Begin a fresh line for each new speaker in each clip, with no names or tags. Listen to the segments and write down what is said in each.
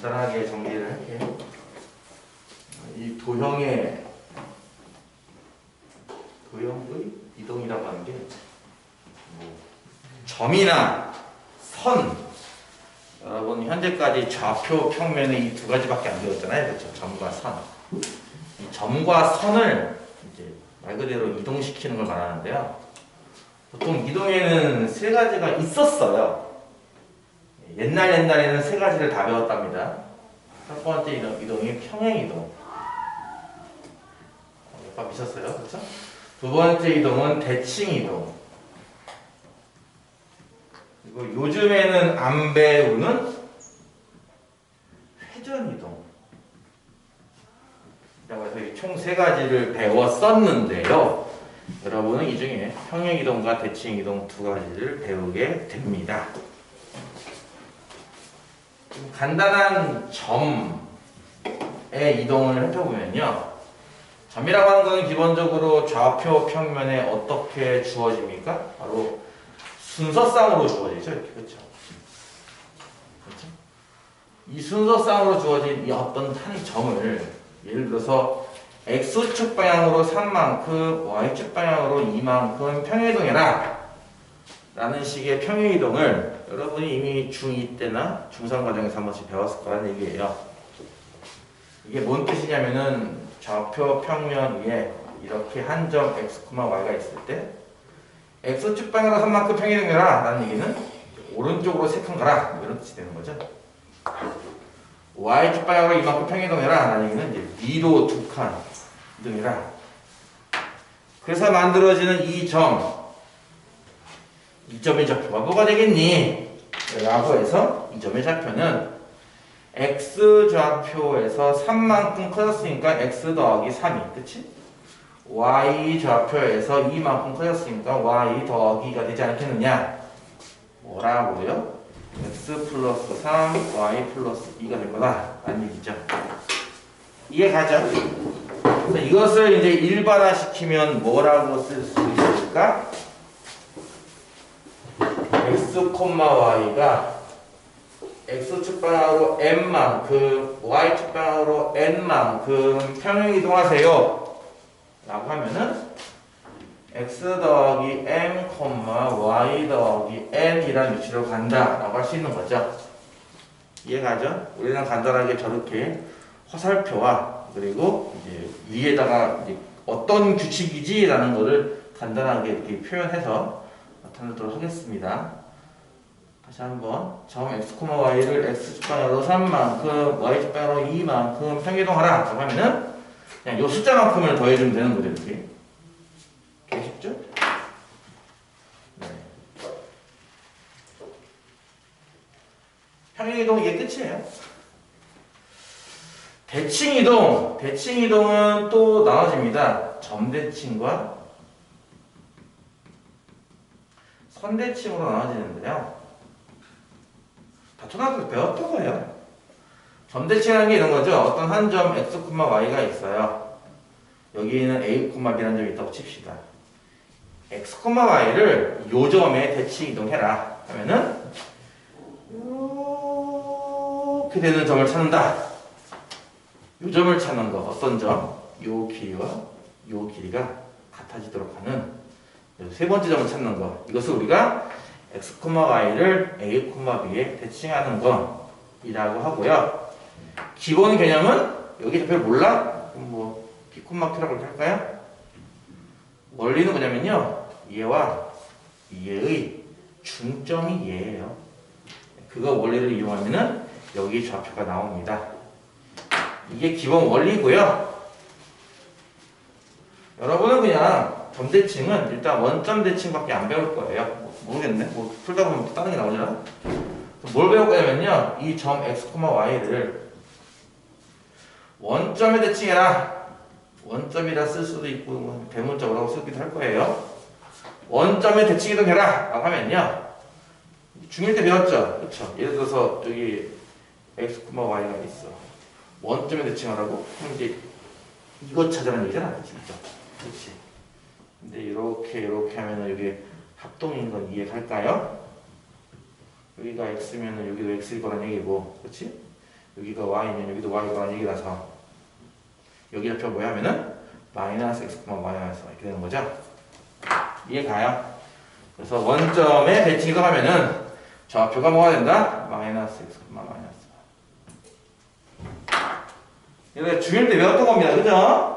간단하게 정리를 할게요. 이 도형의 이동이라고 하는 게 점이나 선, 여러분 현재까지 좌표 평면에 이 두 가지밖에 안 배웠잖아요. 그렇죠? 점과 선. 이 점과 선을 이제 말 그대로 이동시키는 걸 말하는데요. 보통 이동에는 세 가지가 있었어요. 옛날에는 세 가지를 다 배웠답니다. 첫 번째 이동이 평행이동. 몇 미쳤어요? 그렇죠? 두 번째 이동은 대칭이동. 그리고 요즘에는 안 배우는 회전이동. 그래서 총 세 가지를 배웠었는데요. 여러분은 이 중에 평행이동과 대칭이동 두 가지를 배우게 됩니다. 간단한 점의 이동을 살펴보면요. 점이라고 하는 것은 기본적으로 좌표 평면에 어떻게 주어집니까? 바로 순서쌍으로 주어지죠. 이렇게. 그렇죠? 그렇죠? 이 순서쌍으로 주어진 이 어떤 한 점을 예를 들어서 X축 방향으로 3만큼, Y축 방향으로 2만큼 평행이동해라 라는 식의 평행이동을 여러분이 이미 중2 때나 중3 과정에서 한 번씩 배웠을 거란 얘기예요. 이게 뭔 뜻이냐면은 좌표 평면 위에 이렇게 한 점 X, Y가 있을 때 X축 방향으로 3만큼 평행이동해라 라는 얘기는 오른쪽으로 3칸 가라 이런 뜻이 되는 거죠. Y축 방향으로 이만큼 평행이동해라 라는 얘기는 이제 위로 2칸 이동해라. 그래서 만들어지는 이 점의 좌표가 뭐가 되겠니? 라고 해서 이 점의 좌표는 X 좌표에서 3만큼 커졌으니까 X 더하기 3이, 그치? Y 좌표에서 2만큼 커졌으니까 Y 더하기가 되지 않겠느냐? 뭐라고요? X 플러스 3, Y 플러스 2가 될 거다 라는 얘기죠. 이해 가죠? 그래서 이것을 이제 일반화시키면 뭐라고 쓸 수 있을까? X, Y가 X축 방향으로 n만큼, Y축 방향으로 n만큼 평행이동하세요 라고 하면은 X 더하기 m, Y 더하기 n이라는 위치로 간다 라고 할 수 있는 거죠. 이해가죠? 우리는 간단하게 저렇게 화살표와 그리고 이제 위에다가 이제 어떤 규칙이지 라는 것을 간단하게 이렇게 표현해서 나타내도록 하겠습니다. 다시 한번 점 x, y를 x축 방향으로 3만큼, y축 방향으로 2만큼 평행이동하라 라고 하면은 그냥 요 숫자만큼을 더해주면 되는 거죠. 이렇게. 이렇게 쉽죠? 네. 평행이동 이게 끝이에요. 대칭이동은 또 나눠집니다. 점대칭과 선대칭으로 나눠지는데요. 다 초등학교 때 배웠던 거예요. 점대칭이라는 게 이런 거죠. 어떤 한 점 x, y가 있어요. 여기에는 a, b라는 점이 있다고 칩시다. x, y를 요 점에 대칭 이동해라 하면은 이렇게 되는 점을 찾는다. 요 점을 찾는 거, 어떤 점? 요 길이와 요 길이가 같아지도록 하는 세 번째 점을 찾는 거. 이것을 우리가 x, y를 a, b에 대칭하는 것이라고 하고요. 기본 개념은 여기 좌표를 몰라? 그럼 뭐 p, q라고 할까요? 원리는 뭐냐면요. 얘와 얘의 중점이 얘예요. 그거 원리를 이용하면은 여기 좌표가 나옵니다. 이게 기본 원리고요. 여러분은 그냥 점대칭은 일단 원점 대칭밖에 안 배울 거예요. 모르겠네. 뭐 풀다 보면 또 다른 게 나오려나? 뭘 배울 거냐면요. 이 점 x, y를 원점에 대칭해라. 원점이라 쓸 수도 있고 뭐 대문자라고 쓰기도 할 거예요. 원점에 대칭이동해라 라고 하면요. 중1 때 배웠죠? 그렇죠? 예를 들어서 여기 x, y가 있어. 원점에 대칭하라고? 그럼 이제 이것 찾으라는 얘기잖아. 그렇죠? 그렇지. 근데 이렇게 하면은 여기 합동인 건 이해갈까요? 여기가 x면은 여기도 x일 거란 얘기고, 그렇지? 여기가 y면 여기도 y가 얘기라서 여기 좌표 뭐야 하면은 마이너스 x, 마이너스 y 이렇게 되는 거죠. 이해 가요? 그래서 원점에 대칭 하면은 좌표가 뭐가 된다? 마이너스 x, 마이너스 y. 이거 중1 때 외웠던 겁니다. 그죠?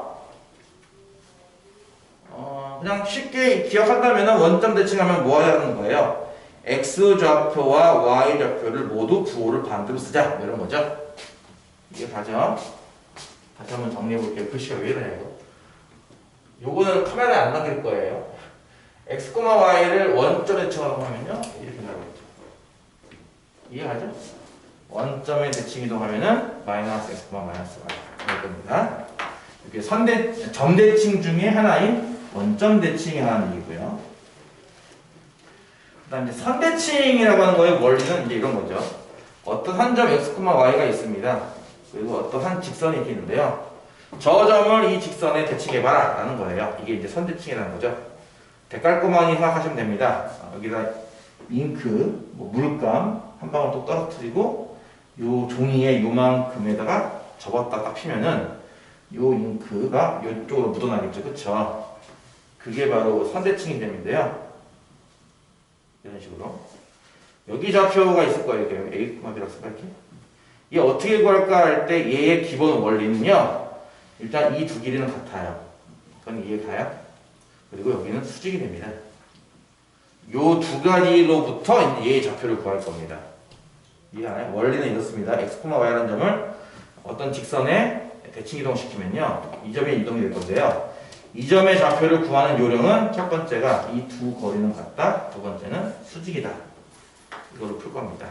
그냥 쉽게 기억한다면 원점 대칭하면 뭐 해야 하는 거예요? x 좌표와 y 좌표를 모두 부호를 반대로 쓰자. 이런 거죠. 이게 가죠. 다시 한번 정리해 볼게요. 글씨가 왜 이러냐 이거. 요거는 카메라에 안 남길 거예요. x, y를 원점 대칭하라고 하면요. 이렇게 나오겠죠. 이해가죠? 원점에 대칭 이동하면은 마이너스 x, 마이너스 y 이럴 겁니다. 이렇게 점 대칭 중에 하나인 원점 대칭이 하나는 얘기고요. 그 다음에 선 대칭이라고 하는 거의 원리는 이제 이런 거죠. 어떤 한 점 x, y가 있습니다. 그리고 어떤 한 직선이 이렇게 있는데요. 저 점을 이 직선에 대칭해봐라 라는 거예요. 이게 이제 선 대칭이라는 거죠. 데칼코마니 생각하시면 됩니다. 여기다 잉크, 물감 한 방울 또 떨어뜨리고 요 종이에 요만큼에다가 접었다 딱 피면은 요 잉크가 요쪽으로 묻어나겠죠. 그쵸? 그게 바로 선대칭이 됨인데요. 이런 식으로. 여기 좌표가 있을 거예요. 이렇게 A, B라고 생각해. 이게 어떻게 구할까 할 때 얘의 기본 원리는요. 일단 이 두 길이는 같아요. 그건 이해가요? 그리고 여기는 수직이 됩니다. 요 두 가지로부터 얘의 좌표를 구할 겁니다. 이해가나요? 원리는 이렇습니다. x, y라는 점을 어떤 직선에 대칭 이동시키면요. 이 점에 이동이 될 건데요. 이 점의 좌표를 구하는 요령은 첫 번째가 이 두 거리는 같다. 두 번째는 수직이다. 이걸로 풀 겁니다.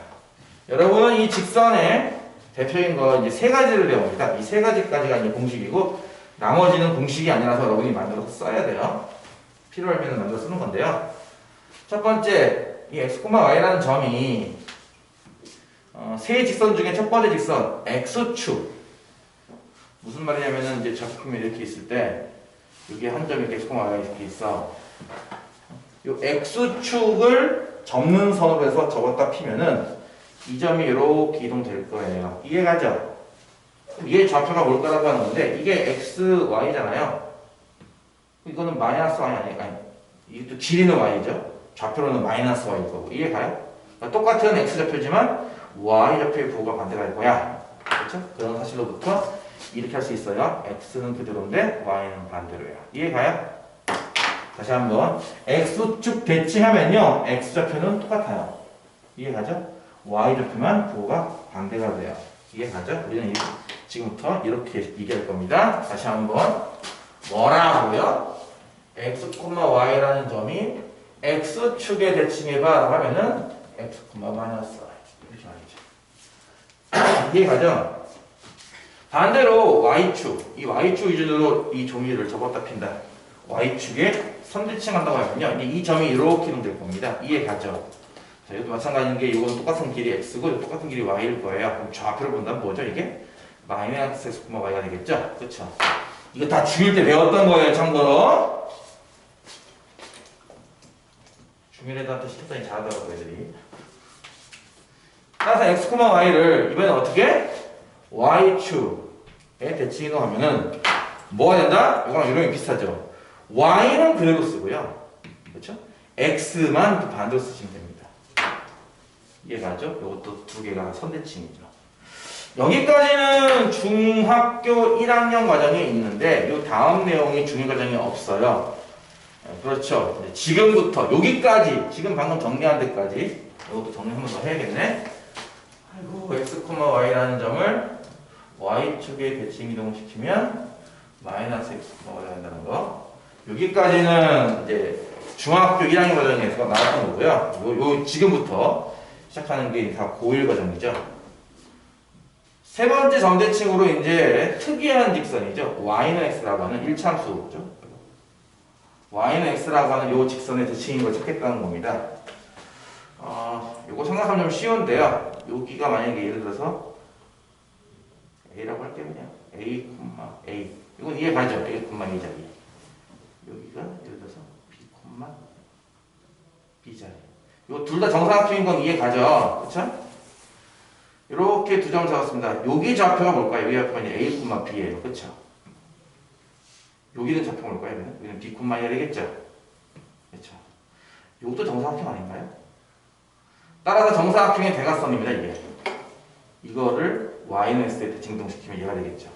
여러분은 이 직선의 대표인 거 이제 세 가지를 배웁니다. 이 세 가지까지가 이제 공식이고 나머지는 공식이 아니라서 여러분이 만들어서 써야 돼요. 필요하면 만들어 쓰는 건데요. 첫 번째, 이 x, y라는 점이 세 직선 중에 첫 번째 직선 x축. 무슨 말이냐면은 이제 작품이 이렇게 있을 때 여기 한 점이 x, y가 이렇게 있어. 이 x축을 접는 선으로 해서 접었다 피면은 이 점이 이렇게 이동될 거예요. 이해가죠? 얘 좌표가 뭘까라고 하는 건데 이게 x, y잖아요. 이거는 마이너스 y 아니 이것도 길이는 y죠. 좌표로는 마이너스 y일 거고. 이해가요? 그러니까 똑같은 x 좌표지만 y 좌표의 부호가 반대가 될 거야. 그렇죠? 그런 사실로부터 이렇게 할 수 있어요. x는 그대로인데 y는 반대로예요. 이해가요? 다시 한번 x축 대칭하면요. x 좌표는 똑같아요. 이해가죠? y 좌표만 부호가 반대가 돼요. 이해가죠? 우리는 지금부터 이렇게 얘기할 겁니다. 다시 한번 뭐라고요? x, y라는 점이 x축에 대칭해봐 하면은 x, 마이너스 y 이렇게 말이죠. 이해가죠? 반대로 y축, 이 y축 기준으로 이 종이를 접었다 핀다. y축에 선대칭한다고 하면요. 이 점이 이렇게 이동될 겁니다. 이해가죠? 자, 이것도 마찬가지인 게 이건 똑같은 길이 x고 똑같은 길이 y일 거예요. 그럼 좌표를 본다면 뭐죠 이게? 마이너스 x, y가 되겠죠? 그쵸? 이거 다 중1 때 배웠던 거예요. 참고로. 중1 애들한테 시켰더니 잘하더라고 애들이. 따라서 x, y를 이번엔 어떻게? y축에 대칭 이동하면은 뭐가 된다? 이거랑 이름이 비슷하죠? y는 그대로 쓰고요. 그렇죠? x만 또 반대로 쓰시면 됩니다. 이해가죠? 이것도 두 개가 선대칭이죠. 여기까지는 중학교 1학년 과정에 있는데 이 다음 내용이 중1 과정에 없어요. 그렇죠. 지금부터 여기까지 지금 방금 정리한 데까지 이것도 정리 한 번 더 해야겠네. 아이고 x, y라는 점을 y축에 대칭 이동시키면 마이너스 x, y가 된다는 거. 여기까지는 이제 중학교 1학년 과정에서 나왔던 거고요. 요 지금부터 시작하는 게 다 고1 과정이죠. 세 번째 점대칭으로 이제 특이한 직선이죠. y는 x라고 하는 1참수죠. y는 x라고 하는 요 직선의 대칭인 걸 찾겠다는 겁니다. 요거 생각하면 좀 쉬운데요. 여기가 만약에 예를 들어서 a라고 할게요. 그냥 a, a. 이건 이해가죠? a, a 자리. 여기가 예를 들어서 b, b 자리. 요 둘 다 정사각형인 건 이해가죠? 그쵸? 이렇게 두 점을 잡았습니다. 여기 좌표가 뭘까요? 여기 좌표가 이제 A, B예요. 그쵸? 여기는 좌표가 뭘까요? 여기는 B, 1이 되겠죠? 그쵸? 이것도 정사각형 아닌가요? 따라서 정사각형의 대각선입니다, 이게. 이거를 Y는 X에 대칭동시키면 얘가 되겠죠.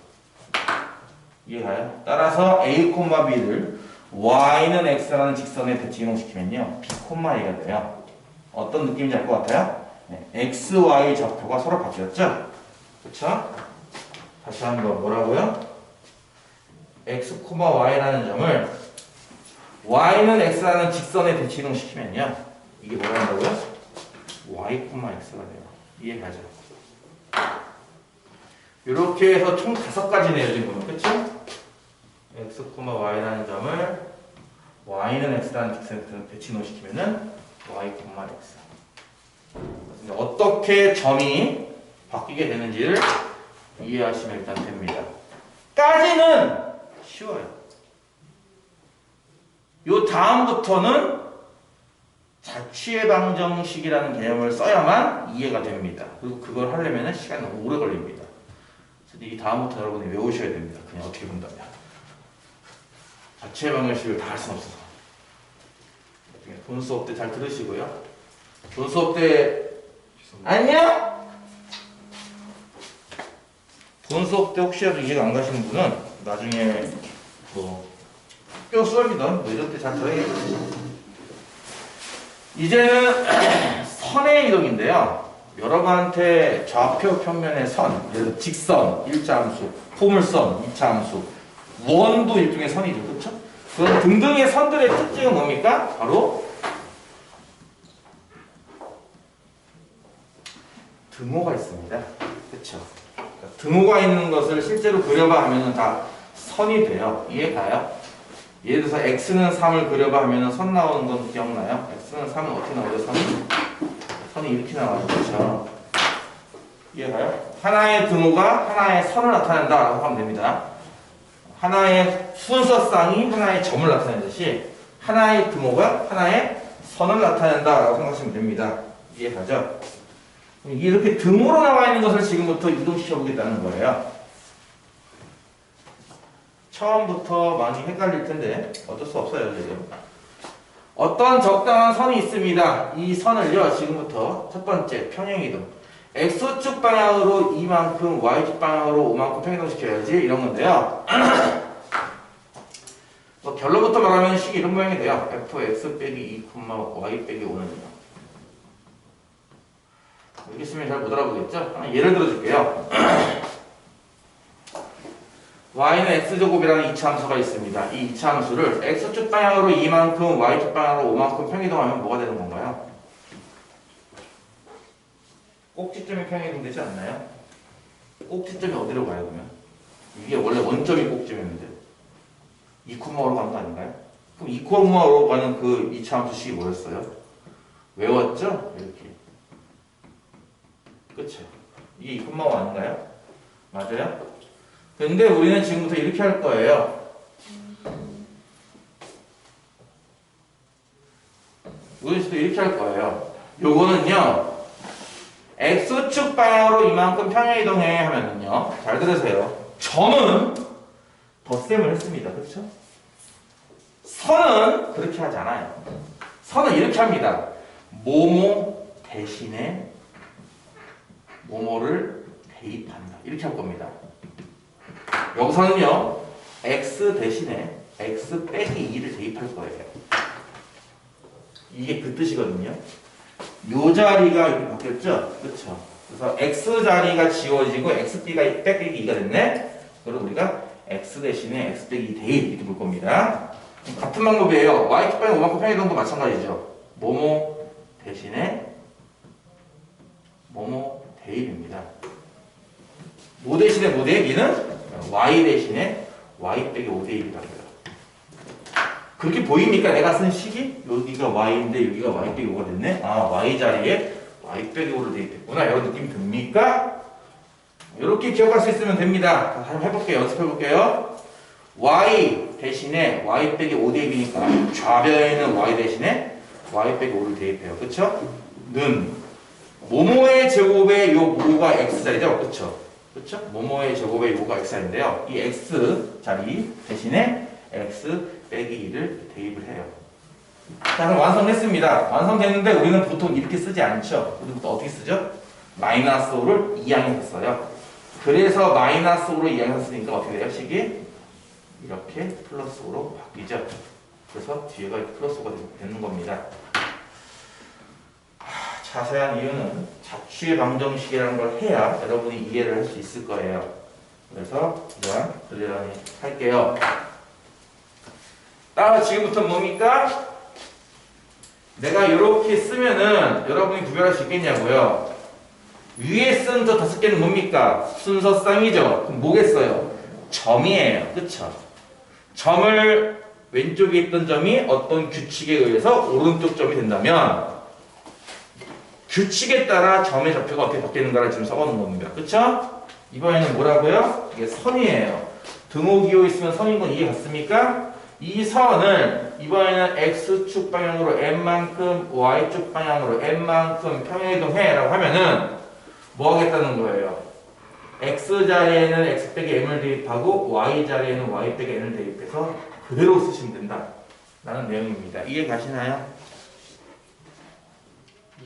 이해가요? 따라서 A, B를 Y는 X라는 직선에 대칭동시키면요. B, A가 돼요. 어떤 느낌인지 알 것 같아요? 네, X, Y 좌표가 서로 바뀌었죠? 그쵸? 다시 한번 뭐라고요? X, Y라는 점을 Y는 X라는 직선에 대칭동시키면요. 이게 뭐라 한다고요? Y, X가 돼요. 이해가죠? 이렇게 해서 총 5가지네요, 지금. 그쵸? X, Y라는 점을 Y는 X라는 직선에 대칭동시키면은 Y, X. 어떻게 점이 바뀌게 되는지를 이해하시면 일단 됩니다. 까지는 쉬워요. 요 다음부터는 자취해방정식이라는 개념을 써야만 이해가 됩니다. 그리고 그걸 하려면 시간이 너무 오래 걸립니다. 이 다음부터 여러분이 외우셔야 됩니다. 그냥 어떻게 본다면. 자취해방정식을 다 할 수는 없어서. 본 수업 때 잘 들으시고요. 본 수업 때 안녕? 본 수업 때 혹시라도 이해가 안 가시는 분은 나중에 뭐 학교 수업이든 뭐 이럴 때 잘 들어야겠죠. 이제는 선의 이동인데요. 여러분한테 좌표 평면의 선, 예를 들어 직선, 1차 함수, 포물선, 2차 함수, 원도 일종의 선이죠. 그렇죠? 그런 등등의 선들의 특징은 뭡니까? 바로 등호가 있습니다. 그렇죠? 등호가 있는 것을 실제로 그려봐 하면은 다 선이 돼요. 이해가요? 예를 들어서 x는 3을 그려봐 하면은 선 나오는 건 기억나요? x는 3은 어떻게 나오죠? 선이 이렇게 나와요. 그렇죠? 이해가요? 하나의 등호가 하나의 선을 나타낸다라고 하면 됩니다. 하나의 순서쌍이 하나의 점을 나타내듯이 하나의 등호가 하나의 선을 나타낸다라고 생각하시면 됩니다. 이해가죠? 이렇게 등호로 나와 있는 것을 지금부터 이동시켜 보겠다는 거예요. 처음부터 많이 헷갈릴 텐데 어쩔 수 없어요, 지금. 어떤 적당한 선이 있습니다. 이 선을요, 지금부터 첫 번째 평행이동. X축 방향으로 이만큼, Y축 방향으로 5만큼 평행이동시켜야지 이런 건데요. 뭐 결론부터 말하면 식이 이런 모양이 돼요. fx 빼기 2, y 빼기 5는요. 이렇게 쓰면 잘 못 알아보겠죠? 예를 들어줄게요. y는 x제곱이라는 2차 함수가 있습니다. 이 2차 함수를 x축 방향으로 이만큼, y축 방향으로 5만큼 평이동하면 뭐가 되는 건가요? 꼭지점이 평이동되지 않나요? 꼭지점이 어디로 가요, 그러면? 이게 원래 원점이 꼭지점인데 2,5로 가는 거 아닌가요? 그럼 2,5로 가는 그 2차 함수식이 뭐였어요? 외웠죠? 이렇게. 그쵸? 이게 2,5 아닌가요? 맞아요? 근데 우리는 지금부터 이렇게 할 거예요. 우리는 지금부터 이렇게 할 거예요. 요거는요, X축 방향으로 이만큼 평행이동해 하면은요, 잘 들으세요. 점은 덧셈을 했습니다. 그렇죠? 선은 그렇게 하지 않아요. 선은 이렇게 합니다. 뭐뭐 대신에 뭐뭐를 대입한다. 이렇게 할 겁니다. 여기서는요, x 대신에 x 빼기 2를 대입할 거예요. 이게 그 뜻이거든요. 요 자리가 이렇게 바뀌었죠? 그렇죠? 그래서 x 자리가 지워지고 x 빼기 2가 됐네? 그럼 우리가 x 대신에 x 빼기 2 대입 이렇게 볼 겁니다. 같은 방법이에요. y축 방향 5만큼 평행이동도 마찬가지죠. 뭐뭐 대신에 뭐뭐 대입입니다. 뭐 대신에 뭐 대입이는 y 대신에 y 빼기 5 대입이라고요. 그렇게 보입니까? 내가 쓴 식이 여기가 y인데 여기가 y 빼기 5가 됐네. 아, y 자리에 y 빼기 5를 대입했구나. 이런 느낌 듭니까? 이렇게 기억할 수 있으면 됩니다. 한번 해볼게요. 연습해볼게요. y 대신에 y 빼기 5 대입이니까 좌변에 있는 y 대신에 y 빼기 5를 대입해요. 그쵸? 는 모모의 제곱에 요 모모 요거가 x자리죠? 그쵸? 그쵸? 뭐뭐의 제곱의 요거가 x자리인데요. 이 x자리 대신에 x 빼기 2를 대입을 해요. 자, 그럼 완성됐습니다. 완성됐는데 우리는 보통 이렇게 쓰지 않죠. 우리는 또 어떻게 쓰죠? 마이너스 5를 2항에 썼어요. 그래서 마이너스 5로 2항에 썼으니까 어떻게 돼요? 식이 이렇게 플러스 5로 바뀌죠. 그래서 뒤에가 플러스 5가 되는 겁니다. 자세한 이유는 자취의 방정식이라는 걸 해야 여러분이 이해를 할 수 있을 거예요. 그래서 이런 그려니 할게요. 따라 지금부터 뭡니까? 내가 이렇게 쓰면은 여러분이 구별할 수 있겠냐고요. 위에 쓴 저 5개는 뭡니까? 순서쌍이죠. 그럼 뭐겠어요? 점이에요. 그쵸? 점을 왼쪽에 있던 점이 어떤 규칙에 의해서 오른쪽 점이 된다면 규칙에 따라 점의 좌표가 어떻게 바뀌는가를 지금 써보는 겁니다. 그쵸? 이번에는 뭐라고요? 이게 선이에요. 등호기호 있으면 선인 건 이해 갔습니까? 이 선을 이번에는 x축 방향으로 n만큼 y축 방향으로 n만큼 평행이동해 라고 하면은 뭐 하겠다는 거예요? x자리에는 x 빼기 m을 대입하고 y자리에는 y 빼기 n을 대입해서 그대로 쓰시면 된다 라는 내용입니다. 이해 가시나요?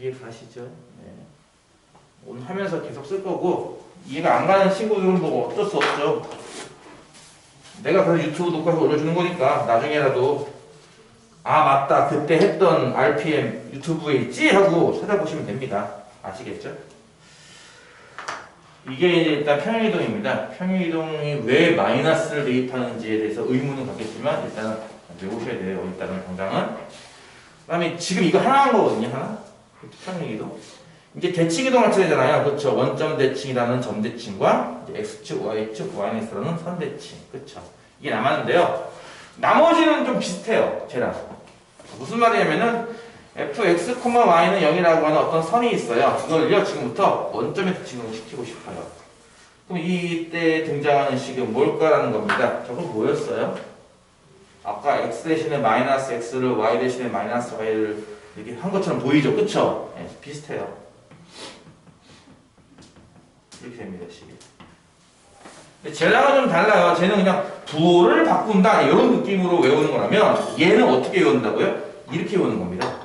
이해 가시죠? 네. 오늘 하면서 계속 쓸 거고 이해가 안 가는 친구들은 뭐 어쩔 수 없죠. 내가 그래서 유튜브 녹화해서 올려주는 거니까 나중에라도 아 맞다 그때 했던 RPM 유튜브에 있지? 하고 찾아보시면 됩니다. 아시겠죠? 이게 일단 평행이동입니다. 평행이동이 왜 마이너스를 대입하는지에 대해서 의문은 갖겠지만 일단은 외우셔야 돼요. 일단은 당장은. 그 다음에 지금 이거 하나 한 거거든요. 하나. 평행이동. 이제 대칭이동 같이 되잖아요. 그렇죠. 원점 대칭이라는 점 대칭과 x축, y축, y라는 선 대칭. 그렇죠. 이게 남았는데요. 나머지는 좀 비슷해요. 쟤랑. 무슨 말이냐면은 fx, y는 0이라고 하는 어떤 선이 있어요. 그걸요 지금부터 원점에 대칭을 시키고 싶어요. 그럼 이때 등장하는 식은 뭘까라는 겁니다. 저거 뭐였어요? 아까 x 대신에 마이너스 x를 y 대신에 마이너스 y를 이렇게 한 것처럼 보이죠? 그쵸? 네, 비슷해요. 이렇게 됩니다, 식이. 근데 쟤랑은 좀 달라요. 쟤는 그냥 부호를 바꾼다 이런 느낌으로 외우는 거라면 얘는 어떻게 외운다고요? 이렇게 외우는 겁니다.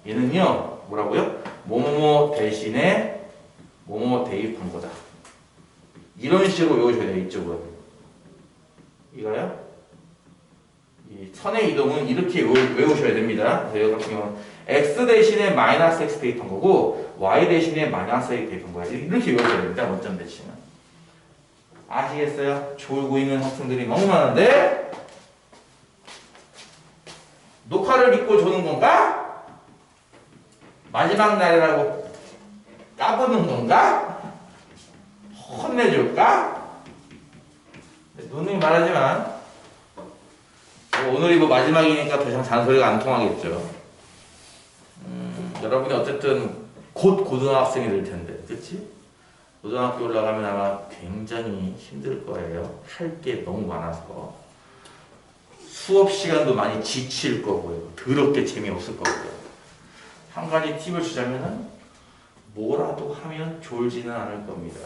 얘는요 뭐라고요? 뭐뭐뭐 대신에 뭐뭐 대입한 거다. 이런 식으로 외우셔야 돼요. 이쪽은. 이거요? 이 선의 이동은 이렇게 외우셔야 됩니다. 여기 같은 경우는 x 대신에 마이너스 x 대입한 거고 y 대신에 마이너스 x 대입한 거야. 이렇게 외우셔야 됩니다. 원점 대칭은. 아시겠어요? 졸고 있는 학생들이 너무 많은데 녹화를 믿고 조는 건가? 마지막 날이라고 까부는 건가? 혼내줄까? 누누이 말하지만 오늘이 뭐 마지막이니까 더 이상 잔소리가 안 통하겠죠. 여러분이 어쨌든 곧 고등학생이 될 텐데, 그치? 고등학교 올라가면 아마 굉장히 힘들 거예요. 할 게 너무 많아서. 수업 시간도 많이 지칠 거고요. 더럽게 재미없을 거고요. 한 가지 팁을 주자면은 뭐라도 하면 졸지는 않을 겁니다.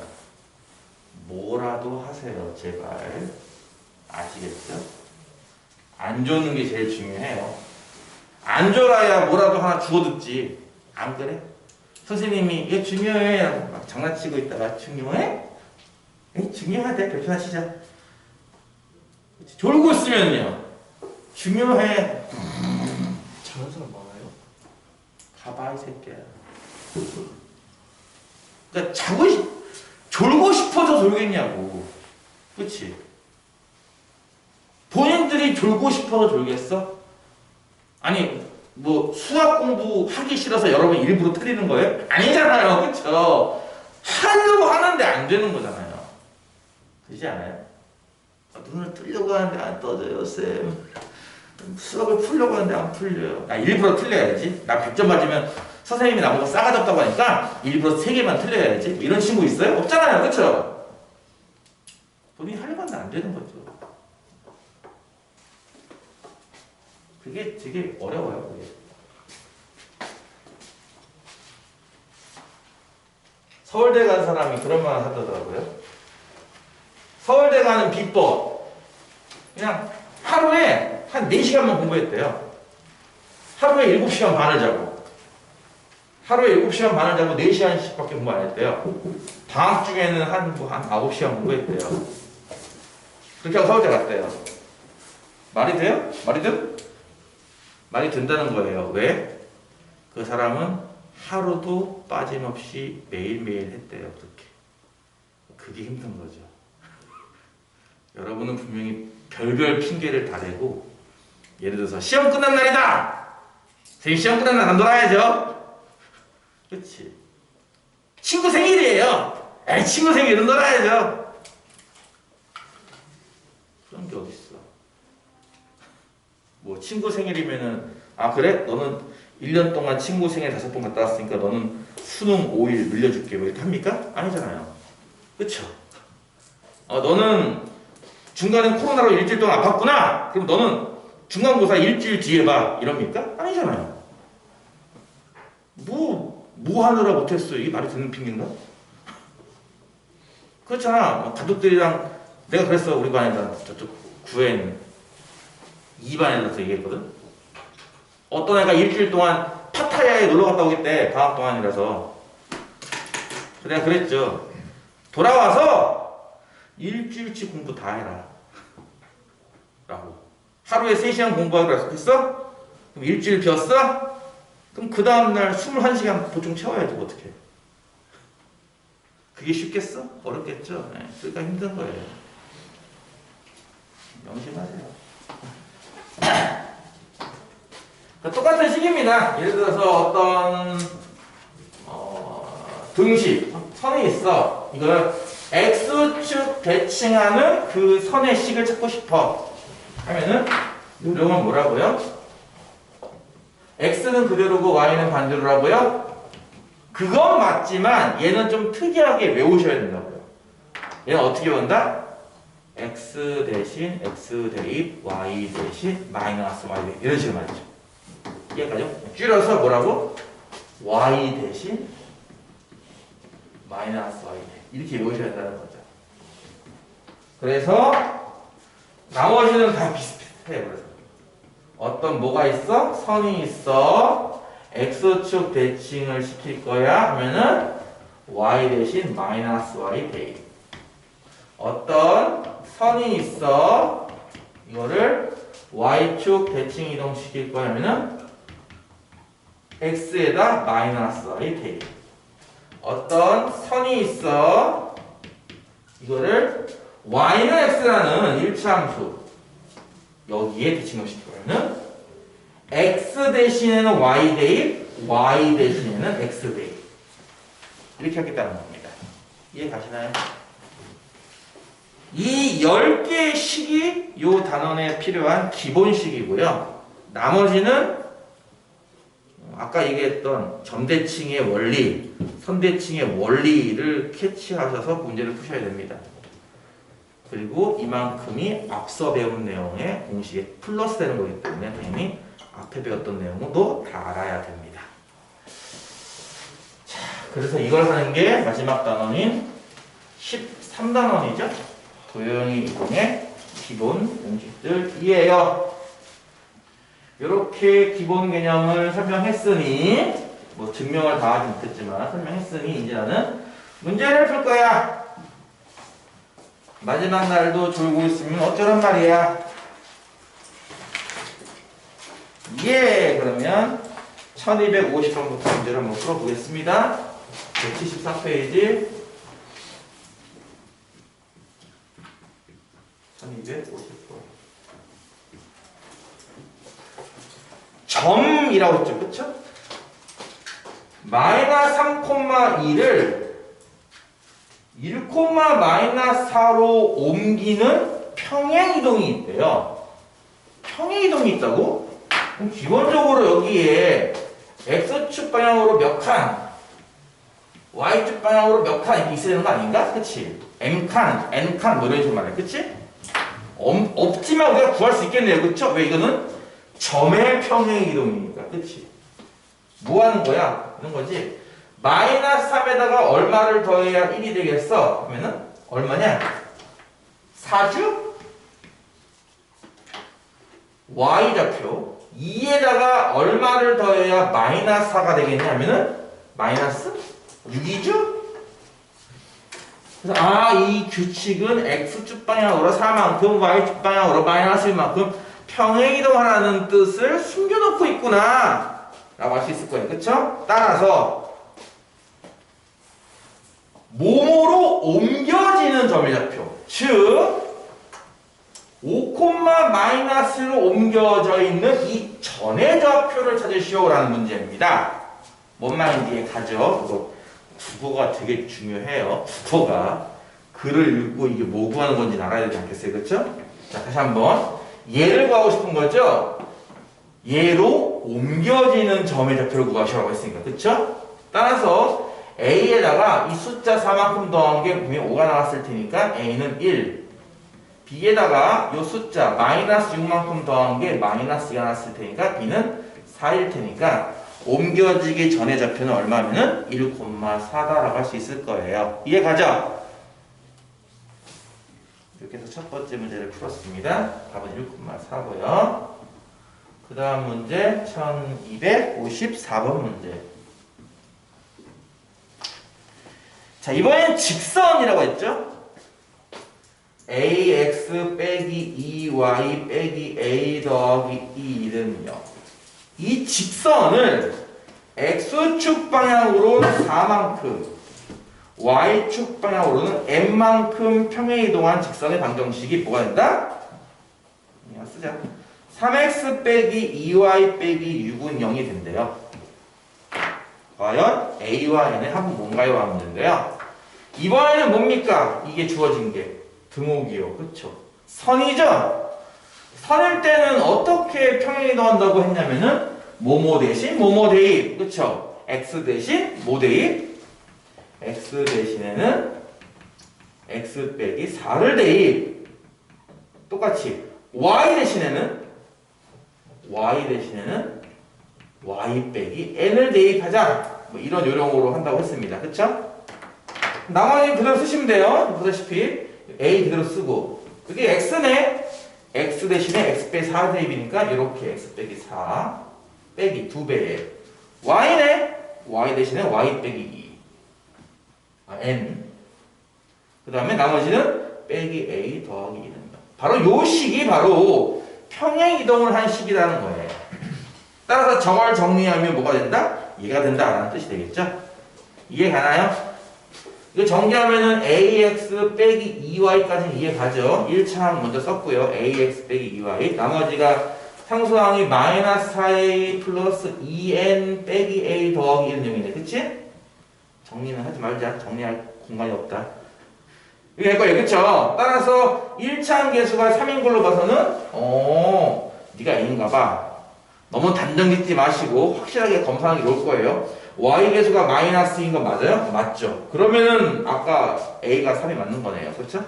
뭐라도 하세요, 제발. 아시겠죠? 안 조는 게 제일 중요해요. 안 졸아야 뭐라도 하나 주워 듣지. 안 그래? 선생님이 이게 중요해 막 장난치고 있다가 중요해? 중요하대. 발표하시자. 졸고 있으면요. 중요해.
자는 사람 많아요?
가봐 이 새끼야. 그러니까 졸고 싶어서 졸겠냐고. 그치? 본인들이 졸고 싶어서 졸겠어? 아니 뭐 수학 공부하기 싫어서 여러분 일부러 틀리는 거예요? 아니잖아요. 그쵸? 하려고 하는데 안 되는 거잖아요. 그렇지 않아요? 눈을 뜨려고 하는데 안 떠져요 쌤. 수학을 풀려고 하는데 안 풀려요. 나 일부러 틀려야지. 나 100점 맞으면 선생님이 나보고 싸가지 없다고 하니까 일부러 3개만 틀려야지. 뭐 이런 친구 있어요? 없잖아요. 그쵸? 본인이 하려고 하는데 안 되는 거죠. 그게 되게 어려워요. 그게. 서울대 간 사람이 그런 말 하더라고요. 서울대 가는 비법. 그냥 하루에 한 4시간만 공부했대요. 하루에 7시간 반을 자고. 하루에 7시간 반을 자고 4시간씩밖에 공부 안 했대요. 방학 중에는 한 9시간 공부했대요. 그렇게 하고 서울대 갔대요. 말이 돼요? 말이 돼? 말이 된다는 거예요. 왜? 그 사람은 하루도 빠짐없이 매일매일 했대요. 그렇게. 그게 힘든 거죠. 여러분은 분명히 별별 핑계를 다 대고, 예를 들어서 시험 끝난 날이다! 선생님 시험 끝난 날 놀아야죠? 그치? 친구 생일이에요! 에이 친구 생일은 놀아야죠! 그런 게 어딨어. 뭐 친구 생일이면은 아 그래? 너는 1년 동안 친구 생일 5번 갔다 왔으니까 너는 수능 5일 늘려줄게 뭐 이렇게 합니까? 아니잖아요. 그쵸? 너는 중간에 코로나로 일주일 동안 아팠구나? 그럼 너는 중간고사 일주일 뒤에 봐 이럽니까? 아니잖아요. 뭐 하느라 못했어 이게 말이 되는 핑계인가? 그렇잖아. 가족들이랑 내가 그랬어. 우리 반에다 저쪽 9엔 2반에서 얘기했거든. 어떤 애가 일주일 동안 파타야에 놀러 갔다 오겠대. 방학 동안이라서. 내가 그랬죠. 돌아와서 일주일치 공부 다 해라. 라고. 하루에 3시간 공부하기로 약속했어? 그럼 일주일 비웠어? 그럼 그 다음날 21시간 보충 채워야지 어떻게. 그게 쉽겠어? 어렵겠죠? 네. 그러니까 힘든 거예요. 명심하세요. 똑같은 식입니다. 예를 들어서 어떤 등식, 선이 있어. 이걸 X축 대칭하는 그 선의 식을 찾고 싶어 하면은 이런 건 뭐라고요? X는 그대로고 Y는 반대로라고요? 그건 맞지만 얘는 좀 특이하게 외우셔야 된다고요. 얘는 어떻게 외운다? X 대신 X 대입 Y 대신 마이너스 Y 대입 이런 식으로 말이죠. 이해가죠? 줄여서 뭐라고? Y 대신 마이너스 Y 대입 이렇게 외우셔야 된다는 거죠. 그래서 나머지는 다 비슷해요. 그래서 어떤 뭐가 있어? 선이 있어. X축 대칭을 시킬 거야 하면은 Y 대신 마이너스 Y 대입. 어떤 선이 있어. 이거를 Y축 대칭 이동시킬 거야 하면은 X에다 마이너스 Y 대입. 어떤 선이 있어. 이거를 Y는 X라는 일차함수 여기에 대칭을 시키면은 X 대신에는 Y 대입, Y 대신에는 X 대입 이렇게 하겠다는 겁니다. 이해 가시나요? 이 10개의 식이 이 단원에 필요한 기본식이고요. 나머지는 아까 얘기했던 점대칭의 원리, 선대칭의 원리를 캐치하셔서 문제를 푸셔야 됩니다. 그리고 이만큼이 앞서 배운 내용의 공식에 플러스 되는 거기 때문에 당연히 앞에 배웠던 내용도 다 알아야 됩니다. 자, 그래서 이걸 하는 게 마지막 단원인 13단원이죠. 도형의 이동의 기본 공식들이에요. 이렇게 기본 개념을 설명했으니 뭐 증명을 다 하지 못했지만 설명했으니 이제 나는 문제를 풀 거야. 마지막 날도 졸고 있으면 어쩌란 말이야. 예, 그러면 1250번부터 문제를 한번 풀어보겠습니다. 174페이지 1250번 점이라고 했죠. 그쵸? 마이너스 3,2를 1,-4로 옮기는 평행이동이 있대요. 평행이동이 있다고? 그럼 기본적으로 여기에 X축 방향으로 몇 칸, Y축 방향으로 몇 칸 이렇게 있어야 되는 거 아닌가? 그치? M칸, N칸 뭐 이런 식으로 말해. 그치? 없지만 우리가 구할 수 있겠네요. 그쵸? 왜 이거는 점의 평행이동이니까. 그치? 뭐 하는 거야? 이런 거지. 마이너스 3에다가 얼마를 더해야 1이 되겠어? 그러면은 얼마냐? 4주 y좌표 2에다가 얼마를 더해야 마이너스 4가 되겠냐 하면은 마이너스 6이죠? 그래서 이 규칙은 x축 방향으로 4만큼 y축 방향으로 마이너스 1만큼 평행이동하라는 뜻을 숨겨놓고 있구나 라고 할 수 있을 거예요. 그쵸? 따라서 몸으로 옮겨지는 점의 좌표 즉 5,-로 옮겨져 있는 이 전의 좌표를 찾으시오라는 문제입니다. 뭔 말인지 이해가죠? 그거 국어가 되게 중요해요. 국어가 글을 읽고 이게 뭐 구하는 건지 알아야 되지 않겠어요? 그렇죠? 자, 다시 한번 얘를 구하고 싶은 거죠? 얘로 옮겨지는 점의 좌표를 구하시라고 했으니까 그렇죠? 따라서 A에다가 이 숫자 4만큼 더한 게 분명히 5가 나왔을 테니까 A는 1 B에다가 이 숫자 마이너스 6만큼 더한 게 마이너스 2가 나왔을 테니까 B는 4일 테니까 옮겨지기 전의 좌표는 얼마면은 1,4다라고 할 수 있을 거예요. 이해가죠? 이렇게 해서 첫 번째 문제를 풀었습니다. 답은 1,4고요. 그 다음 문제 1254번 문제. 자, 이번엔 직선이라고 했죠? ax 빼기 2y 빼기 a 더하기 2는요. 이 직선을 x축 방향으로 4만큼 y축 방향으로는 n만큼 평행이동한 직선의 방정식이 뭐가 된다? 그냥 쓰자. 3x 빼기 2y 빼기 6은 0이 된대요. 과연 a와 n의 합은 뭔가요? 하면 되는데요. 이번에는 뭡니까? 이게 주어진 게 등호기요. 그쵸? 선이죠? 선일 때는 어떻게 평행이동한다고 했냐면은 뭐뭐 대신 뭐뭐 대입. 그쵸? x 대신 뭐 대입? x 대신에는 x 빼기 4를 대입. 똑같이 y 대신에는 y 빼기 n을 대입하자. 뭐 이런 요령으로 한다고 했습니다. 그쵸? 나머지 그대로 쓰시면 돼요. 보다시피 a 그대로 쓰고 그게 x네. x 대신에 x 빼기 4 대입이니까 이렇게 x 빼기 4 빼기 2배에 y네. y 대신에 y 빼기 2 n 그 다음에 나머지는 빼기 a 더하기 2는 바로 요 식이 바로 평행이동을 한 식이라는 거예요. 따라서 저걸 정리하면 뭐가 된다? 얘가 된다라는 뜻이 되겠죠? 이해 가나요? 이거 정리하면은 ax 빼기 2y까지는 이해가죠? 1차항 먼저 썼고요. ax 빼기 2y 나머지가 상수항이 마이너스 4a 플러스 2n 빼기 a 더하기 1은 0이네. 그치? 정리는 하지 말자. 정리할 공간이 없다. 이게 될 거예요. 그쵸? 따라서 1차항 개수가 3인 걸로 봐서는 네가 a인가 봐. 너무 단정 짓지 마시고 확실하게 검사하는 게 좋을 거예요. y 개수가 마이너스인 건 맞아요? 맞죠. 그러면은 아까 a가 3이 맞는 거네요. 그렇죠?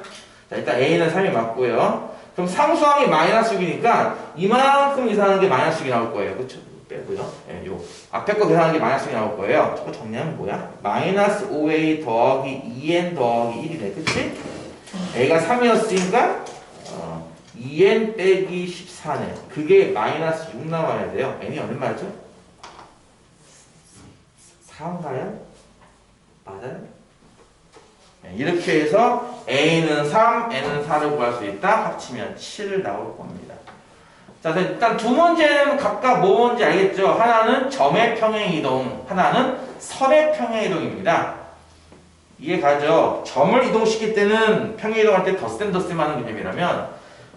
자, 일단 a는 3이 맞고요. 그럼 상수항이 마이너스 6이니까 이만큼 계산하는 게 마이너스 6이 나올 거예요. 그렇죠? 빼고요. 예, 요 앞에 거 계산하는 게 마이너스 6이 나올 거예요. 저거 정리하면 뭐야? 마이너스 5a 더하기 2n 더하기 1이네. 그치? a가 3이었으니까 2n 빼기 14네. 그게 마이너스 6 나와야 돼요. n이 얼마죠? 4인가요? 맞아요? 네, 이렇게 해서 a는 3, n은 4를 구할 수 있다. 합치면 7 나올 겁니다. 자, 일단 두 문제는 각각 뭐 뭔지 알겠죠? 하나는 점의 평행이동, 하나는 선의 평행이동입니다. 이해가죠? 점을 이동시킬 때는 평행이동할 때 덧셈 하는 개념이라면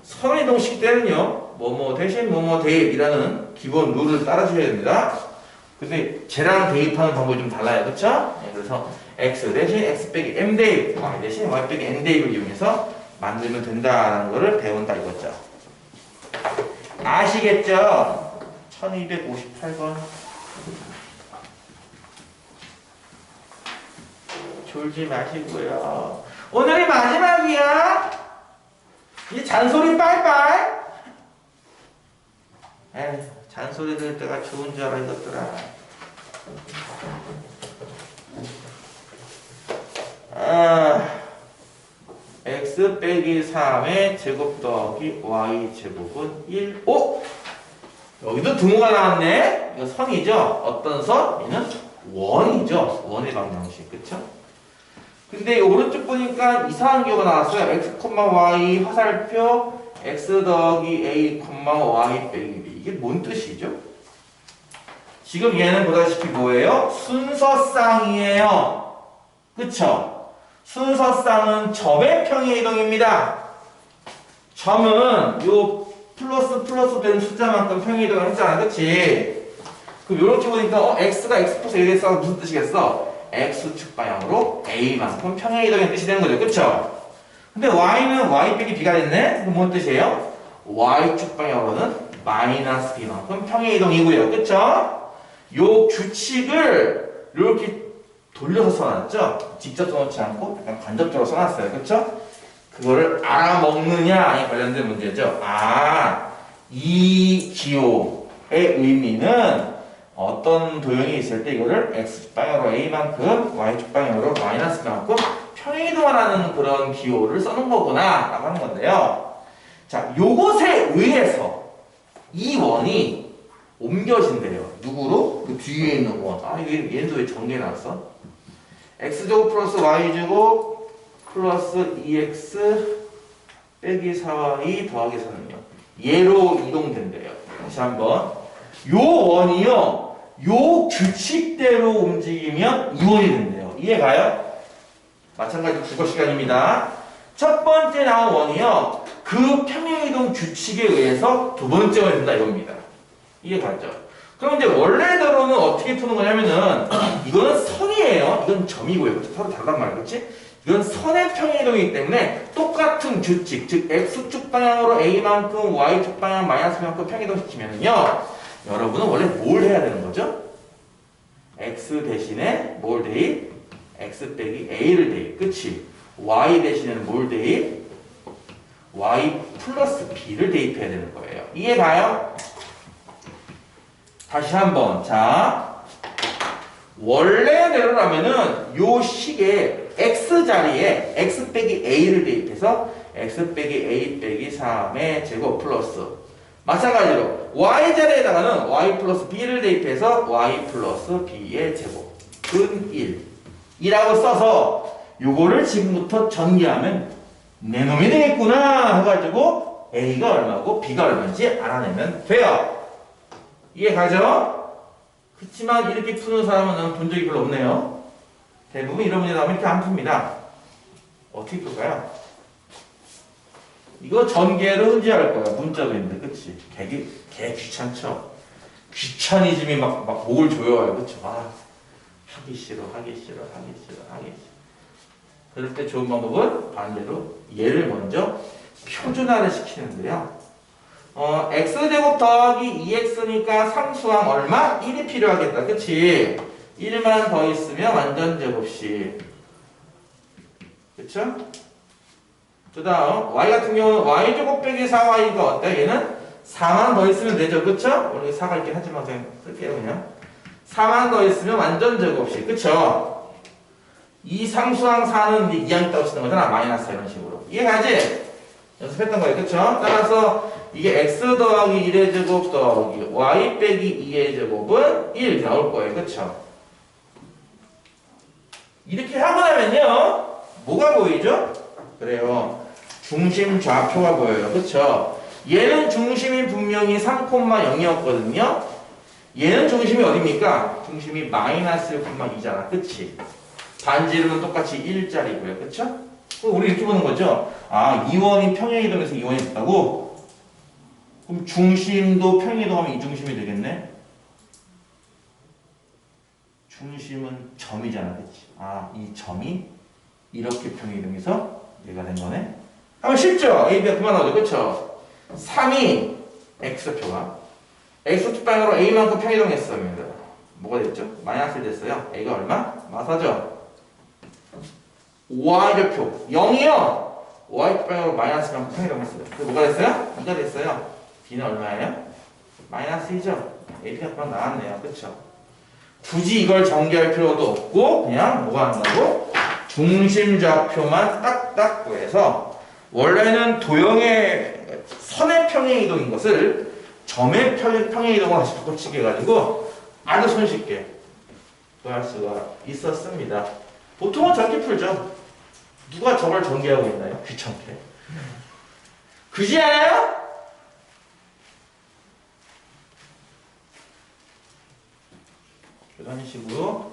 선을 이동시킬 때는요, 뭐뭐 대신 뭐뭐 대입이라는 기본 룰을 따라주셔야 됩니다. 근데 쟤랑 대입하는 방법이 좀 달라요. 그쵸? 네, 그래서 x 대신 x 빼기 m 대입, y 대신 y 빼기 n 대입을 이용해서 만들면 된다라는 거를 배운다 이거죠. 아시겠죠? 1258번. 졸지 마시고요. 오늘이 마지막이야. 이 잔소리 빨빨. 에이, 잔소리 들을 때가 좋은 줄 알아 이것들아. x 빼기 3의 제곱 더하기 y 제곱은 1. 오! 여기도 등호가 나왔네. 이거 선이죠. 어떤 선? 얘는 원이죠. 원의 방정식. 그쵸? 근데 오른쪽 보니까 이상한 경우가 나왔어요. x, y 화살표 x 더하기 a, y 빼기 b. 이게 뭔 뜻이죠? 지금 얘는 보다시피 뭐예요? 순서쌍이에요. 그쵸? 순서쌍은 점의 평행 이동입니다. 점은 요 플러스 된 숫자만큼 평행 이동을 했잖아. 그치? 그럼 요렇게 보니까 x가 x 플러스 1에 있어 무슨 뜻이겠어? x축 방향으로 a만큼 평행 이동의 뜻이 되는 거죠. 그쵸? 근데 y는 y 빼기 b가 됐네? 그럼 뭔 뜻이에요? y축 방향으로는 마이너스 b만큼 평행 이동이고요. 그쵸? 요 규칙을 이렇게 돌려서 써놨죠? 직접 써놓지 않고 약간 간접적으로 써놨어요. 그쵸? 그거를 알아먹느냐에 관련된 문제죠. 이 기호의 의미는 어떤 도형이 있을 때 이거를 x축 방향으로 a만큼 y축 방향으로 마이너스만큼 평행이동하라는 그런 기호를 써놓은 거구나 라고 하는 건데요. 자, 요것에 의해서 이 원이 옮겨진대요. 누구로? 그 뒤에 있는 원. 얘는 왜 전개해 놨어? x제곱 플러스 y제곱 플러스 2x 빼기 4y 더하기 4는요. 얘로 이동된대요. 다시 한번. 요 원이요. 요 규칙대로 움직이면 이 원이 된대요. 이해가요? 마찬가지로 국어 시간입니다. 첫 번째 나온 원이요. 그 평행이동 규칙에 의해서 두 번째 원이 된다 이겁니다. 이해가죠? 그럼 이제 원래대로는 어떻게 푸는 거냐면은 이거는 선이에요. 이건 점이고요. 서로 다르단 말이야. 그렇지? 이건 선의 평행이동이기 때문에 똑같은 규칙, 즉 x축 방향으로 a만큼 y축 방향 마이너스만큼 평행이동 시키면은요. 여러분은 원래 뭘 해야 되는 거죠? x 대신에 뭘 대입? x 빼기 a를 대입. 그치? y 대신에는 뭘 대입? y 플러스 b를 대입해야 되는 거예요. 이해가요? 다시 한번. 자, 원래대로라면은 요 식에 x 자리에 x 빼기 a를 대입해서 x 빼기 a 빼기 3의 제곱 플러스 마찬가지로 y 자리에다가는 y 플러스 b를 대입해서 y 플러스 b의 제곱은 1 이라고 써서 요거를 지금부터 전개하면 내 놈이 되겠구나 해가지고 a가 얼마고 b가 얼마인지 알아내면 돼요. 이해가죠? 그렇지만 이렇게 푸는 사람은 본 적이 별로 없네요. 대부분 이런 문제 나오면 이렇게 안 풉니다. 어떻게 풀까요? 이거 전개를 언제 할 거야? 문자도 있는데, 그치? 개 귀찮죠? 귀차니즘이 막 목을 조여와요. 그쵸? 하기 싫어. 그럴 때 좋은 방법은 반대로 얘를 먼저 표준화를 시키는데요. x제곱 더하기 2x니까 상수항 얼마? 1이 필요하겠다. 그치? 1만 더 있으면 완전 제곱식. 그쵸? 그 다음 y 같은 경우는 y제곱 빼기 4y가 어때? 얘는 4만 더 있으면 되죠. 그쵸? 원래 4가 있긴 하지만 그냥 쓸게요. 그냥 4만 더 있으면 완전 제곱식. 그쵸? 이 상수항 4는 이제 2항 있다고 쓰는 거잖아. 마이너스 이런 식으로. 이해가지? 연습했던 거예요. 그쵸? 따라서 이게 x 더하기 1의 제곱 더하기 y 빼기 2의 제곱은 1 이렇게 나올 거예요. 그쵸? 이렇게 하고 나면요. 뭐가 보이죠? 그래요. 중심 좌표가 보여요. 그쵸? 얘는 중심이 분명히 3,0이었거든요. 얘는 중심이 어딥니까? 중심이 마이너스 1,2잖아. 그치? 반지름은 똑같이 1짜리고요. 그쵸? 우리 이렇게 보는 거죠. 이 원이 평행이동해서 이 원이 됐다고? 그럼 중심도 평행이동하면 이 중심이 되겠네? 중심은 점이잖아. 그치? 이 점이 이렇게 평행이동해서 얘가 된 거네? 하면 쉽죠? A, B가 그만 나오죠. 그쵸? 3이 X표가 X축 방향으로 A만큼 평행이동했습니다. 뭐가 됐죠? 마이너스 1 됐어요. A가 얼마? 마사죠? Y좌표 0이요. Y축 방향으로 마이너스 1만큼 평행이동했어요. 그래서 뭐가 됐어요? 2가 됐어요. B는 얼마예요? 마이너스 2죠? AB가 그만 나왔네요. 그쵸? 굳이 이걸 전개할 필요도 없고 그냥 뭐가 한다고? 중심 좌표만 딱딱 구해서 원래는 도형의 선의 평행 이동인 것을 점의 평행 이동을 다시 바꿔치기 해가지고 아주 손쉽게 구할 수가 있었습니다. 보통은 저렇게 풀죠. 누가 저걸 전개하고 있나요? 귀찮게. 그지 않아요? 이런 식으로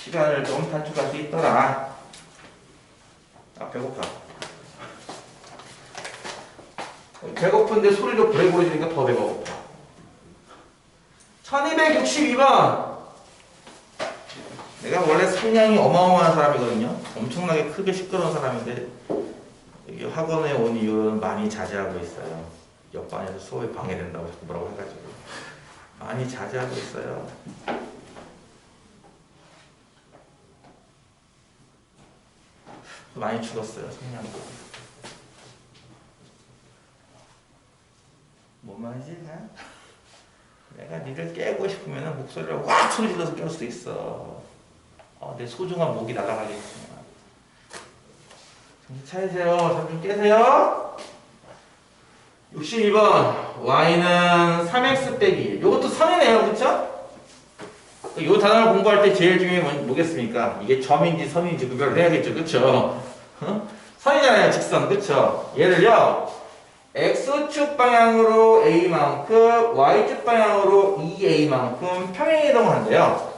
시간을 좀 단축할 수 있더라. 아, 배고파. 배고픈데 소리로 브레이크를 지니까 더 배고파. 1262번. 내가 원래 성량이 어마어마한 사람이거든요. 엄청나게 크게 시끄러운 사람인데 여기 학원에 온 이후로는 많이 자제하고 있어요. 옆반에서 수업이 방해된다고 자꾸 뭐라고 해가지고 많이 자제하고 있어요. 많이 죽었어요, 성량도. 뭔 말이지? 내가 니를 깨고 싶으면 목소리를 확 소리 질러서 깰 수도 있어. 내 소중한 목이 날아가겠지만. 정신 차리세요. 잠 좀 깨세요. 62번. y는 3x 빼기 1. 요것도 선이네요. 그쵸? 요 단어를 공부할 때 제일 중요한 건 뭐겠습니까? 이게 점인지 선인지 구별을 해야겠죠. 그쵸? 선이잖아요. 직선. 그쵸? 얘를요. x축 방향으로 a만큼 y축 방향으로 2a만큼 평행이동을 한대요.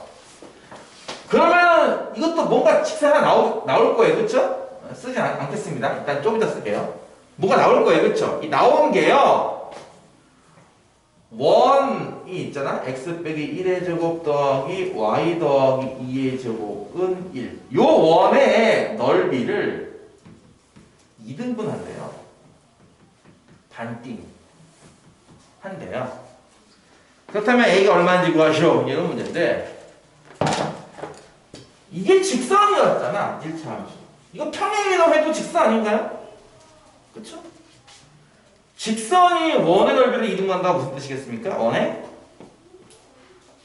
그러면 이것도 뭔가 직사가 나올 거예요. 그쵸? 쓰진 않겠습니다. 일단 좀 이따 쓸게요. 뭐가 나올 거예요. 그쵸? 이 나온 게요. 원이 있잖아. x 빼기 1의 제곱 더하기 y 더하기 2의 제곱은 1. 요 원의 넓이를 2등분 한대요. 반띵 한대요. 그렇다면 a가 얼마인지 구하시오. 이런 문제인데 이게 직선이었잖아. 1차 함수. 이거 평행이동 해도 직선 아닌가요? 그쵸? 직선이 원의 넓이를 이동한다고 무슨 뜻이겠습니까?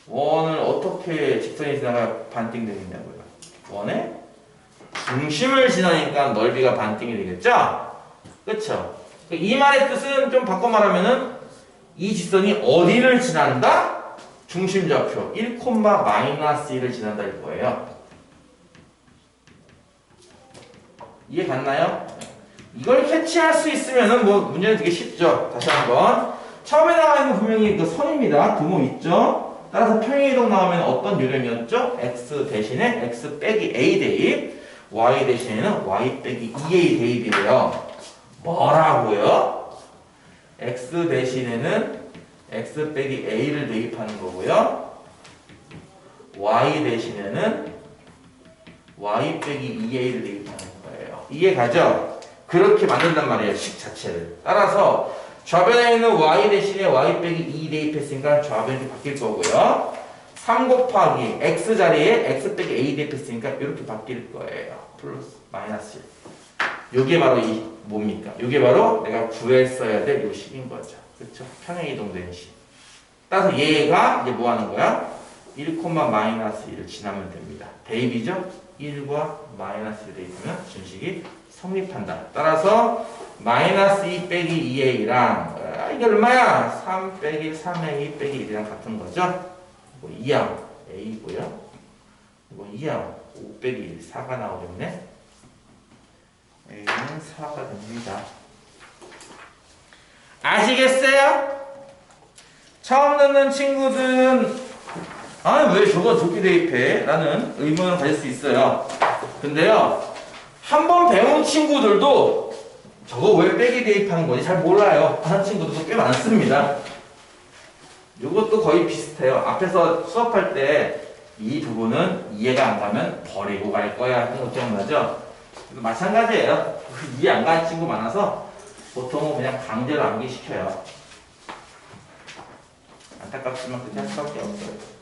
원을 어떻게 직선이 지나가 반띵 되겠냐고요. 원의 중심을 지나니까 넓이가 반띵이 되겠죠? 그쵸? 이 말의 뜻은 좀 바꿔 말하면은 이 직선이 어디를 지난다? 중심좌표 1,-1을 지난다 일 거예요. 이해 갔나요? 이걸 캐치할 수 있으면은 뭐 문제는 되게 쉽죠. 다시 한번 처음에 나와 있는 분명히 그 선입니다. 두모 있죠. 따라서 평행이동 나오면 어떤 요령이었죠? x 대신에 x 빼기 a 대입, y 대신에는 y 빼기 2a 대입이래요. 뭐라고요? x 대신에는 x 빼기 a를 대입하는 거고요. y 대신에는 y 빼기 2a를 대입하는 거예요. 이해 가죠? 그렇게 만든단 말이에요. 식 자체를. 따라서 좌변에 있는 y 대신에 y 빼기 2 대입했으니까 좌변이 바뀔 거고요. 3 곱하기 x 자리에 x 빼기 a 대입했으니까 이렇게 바뀔 거예요. 플러스 마이너스 1. 요게 바로 이 뭡니까? 요게 바로 내가 구했어야 될 요 식인 거죠. 그렇죠? 평행이동된 식. 따라서 얘가 이제 뭐 하는 거야? 1,-1을 지나면 됩니다. 대입이죠? 1과 마이너스 1 대입하면 준식이 성립한다. 따라서 마이너스 2 빼기 2a랑 이게 얼마야? 3 빼기 3a 빼기 1이랑 같은 거죠? 이거 2항 a고요. 이거 2항 5 빼기 1 4가 나오겠네. a는 4가 됩니다. 아시겠어요? 처음 듣는 친구들은 왜 저거 저렇게 대입해? 라는 의문을 가질 수 있어요. 근데요, 한 번 배운 친구들도 저거 왜 빼기 대입하는 건지 잘 몰라요. 하는 친구들도 꽤 많습니다. 이것도 거의 비슷해요. 앞에서 수업할 때 이 부분은 이해가 안 가면 버리고 갈 거야 하는 거 기억나죠? 마찬가지예요. 이해 안 가는 친구 많아서 보통은 그냥 강제로 암기시켜요. 안타깝지만 그렇게 할 수밖에 없어요.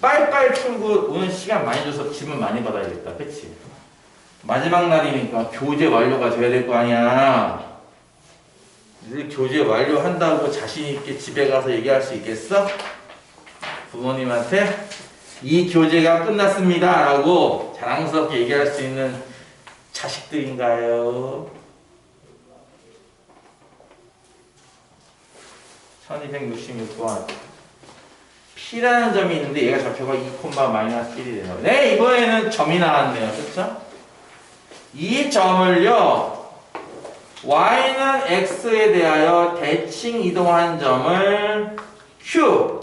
빨리빨리 풀고 오늘 시간 많이 줘서 질문 많이 받아야겠다. 그치? 마지막 날이니까 교재 완료가 돼야 될 거 아니야. 너희 교재 완료한다고 자신있게 집에 가서 얘기할 수 있겠어? 부모님한테 이 교재가 끝났습니다 라고 자랑스럽게 얘기할 수 있는 자식들인가요? 1266번 P라는 점이 있는데 얘가 좌표가 2,-1이래요. 네, 이번에는 점이 나왔네요. 그쵸? 이 점을요 y는 x에 대하여 대칭 이동한 점을 q,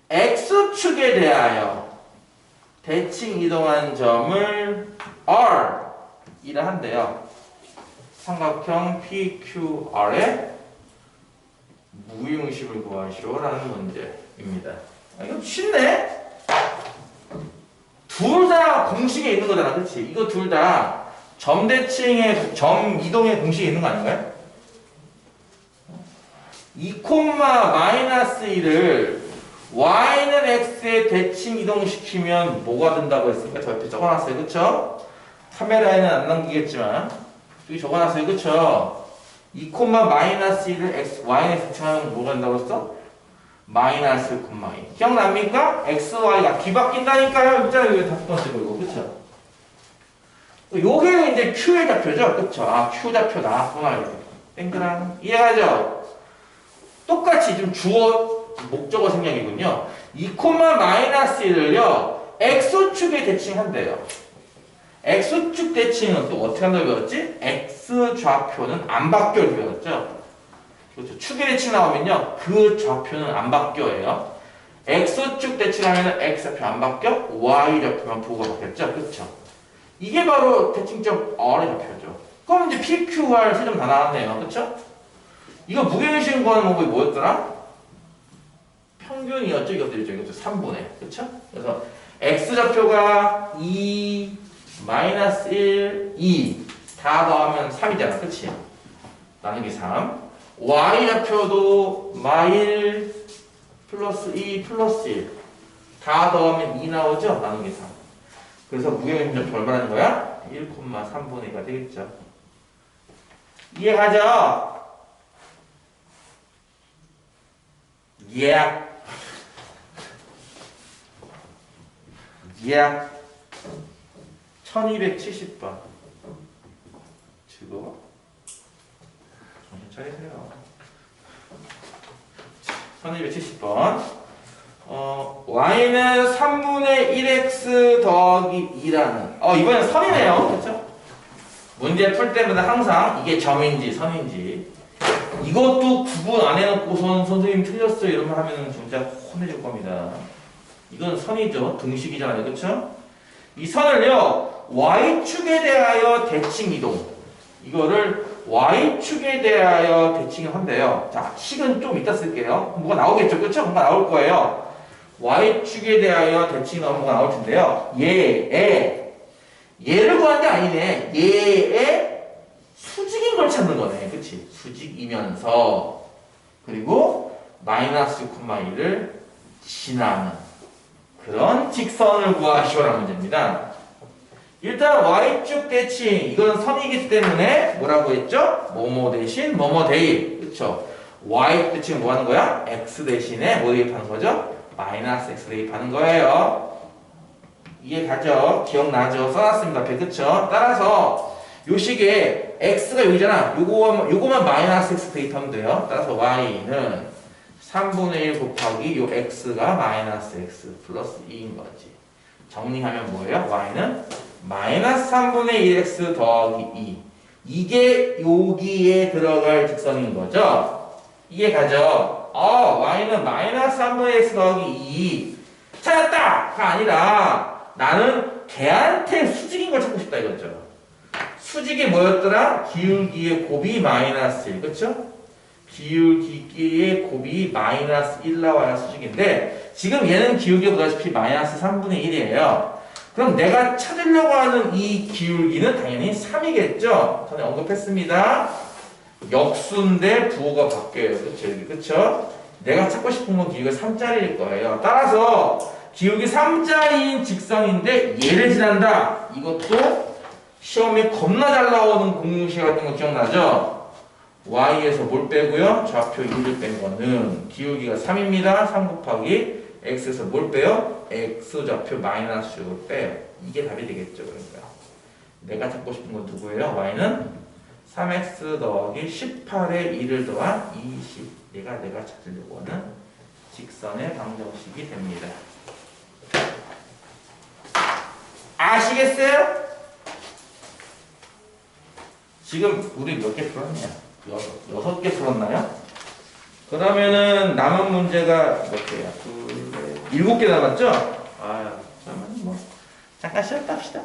x축에 대하여 대칭 이동한 점을 r 이라 한대요. 삼각형 PQR의 무용식을 구하시오라는 문제입니다. 이거 쉽네? 둘 다 공식에 있는 거잖아, 그치? 이거 둘 다 점 대칭의, 점 이동의 공식에 있는 거 아닌가요? 2,-1을 y는 x에 대칭 이동시키면 뭐가 된다고 했으니까 저 옆에 적어놨어요, 그쵸? 카메라에는 안 남기겠지만 여기 적어놨어요, 그쵸? 2,-1을 x, y에 대칭하면 뭐가 된다고 했어? 마이너스 1,2 기억납니까? x, y가 뒤바뀐다니까요. 있잖아요. 이거 다섯 번째 거 이거. 그쵸? 요게 이제 q의 좌표죠. 그쵸? 아, q 좌표 나왔구나. 이렇게. 땡그랑. 이해가죠? 똑같이 좀 주어, 목적어 생략이군요. 2,-1을요, x축에 대칭한대요. x축 대칭은 또 어떻게 한다고 배웠지? x 좌표는 안 바뀌어 이렇게 배웠죠? 그렇죠. 축의 대칭 나오면요, 그 좌표는 안 바뀌어요. x축 대칭하면 x좌표 안 바뀌어, y좌표만 부호가 바뀌었죠. 그렇죠. 이게 바로 대칭점 R의 좌표죠. 그럼 이제 PQR 세 점 다 나왔네요. 그렇죠? 이거 무게중심 구하는 방법이 뭐였더라? 평균이었죠. 이것들이죠. 이것도 3분의. 그렇죠? 그래서 x좌표가 2, -1, 2 다 더하면 3이잖아. 그치? 나누기 3. y좌표도 -1 플러스 2 플러스 1 다 더하면 2 나오죠? 나누기 3. 그래서 무게중심점 절반하는 거야? 1,3분의 2가 되겠죠. 이해가죠? Yeah. Yeah. 1270번. 즐거워? 정신 차리세요. 1270번. y는 3분의 1x 더하기 2라는. 이번엔 선이네요. 그쵸? 문제 풀 때마다 항상 이게 점인지 선인지. 이것도 구분 안 해놓고선 선생님 틀렸어요. 이러면 하면은 진짜 혼내줄 겁니다. 이건 선이죠. 등식이잖아요. 그쵸? 이 선을요, y축에 대하여 대칭 이동. 이거를 y축에 대하여 대칭을 한대요. 자, 식은 좀 이따 쓸게요. 뭐가 나오겠죠? 그쵸? 뭔가 나올 거예요. y축에 대하여 대칭이 나오면 뭐가 나올 텐데요. 얘를 구하는 게 아니네. 얘의 수직인 걸 찾는 거네. 그치? 수직이면서. 그리고 마이너스 6,1을 지나는 그런 직선을 구하시오라는 문제입니다. 일단 y축 대칭, 이건 선이기 때문에 뭐라고 했죠? 뭐뭐 대신 뭐뭐 대입. 그쵸? y 대칭은 뭐 하는 거야? x 대신에 뭐 대입하는 거죠? 마이너스 x 대입하는 거예요. 이해가죠? 기억나죠? 써놨습니다. 앞에. 그쵸? 따라서 요 식에 x가 여기잖아. 요거만 마이너스 x 대입하면 돼요. 따라서 y는 3분의 1 곱하기 요 x가 마이너스 x 플러스 2인 거지. 정리하면 뭐예요? y는 마이너스 3분의 1x 더하기 2. 이게 여기에 들어갈 직선인 거죠? 이해가죠? y는 마이너스 3분의 x 더하기 2. 찾았다! 가 아니라 나는 걔한테 수직인 걸 찾고 싶다 이거죠. 수직이 뭐였더라? 기울기의 곱이 마이너스 1. 그쵸? 기울기의 곱이 마이너스 1 나와야 수직인데 지금 얘는 기울기가 보다시피 마이너스 3분의 1이에요. 그럼 내가 찾으려고 하는 이 기울기는 당연히 3이겠죠? 전에 언급했습니다. 역수인데 부호가 바뀌어요. 그쵸? 그쵸? 내가 찾고 싶은 건 기울기가 3짜리일 거예요. 따라서 기울기 3짜리인 직선인데 얘를 지난다. 이것도 시험에 겁나 잘 나오는 공식 같은 거 기억나죠? y에서 뭘 빼고요? 좌표 1을 뺀 거는 기울기가 3입니다. 3 곱하기 x에서 뭘 빼요? x좌표 마이너스 6을 빼요. 이게 답이 되겠죠. 그러니까 내가 찾고 싶은 건 누구예요? y는 3x 더하기 18에 2를 더한 20. 내가 찾으려고 하는 직선의 방정식이 됩니다. 아시겠어요? 지금 우리 몇 개 풀었냐? 6개 풀었나요? 그러면은 남은 문제가 몇 개야? 7개 남았죠? 아, 그러면 뭐 잠깐 쉬었다 합시다.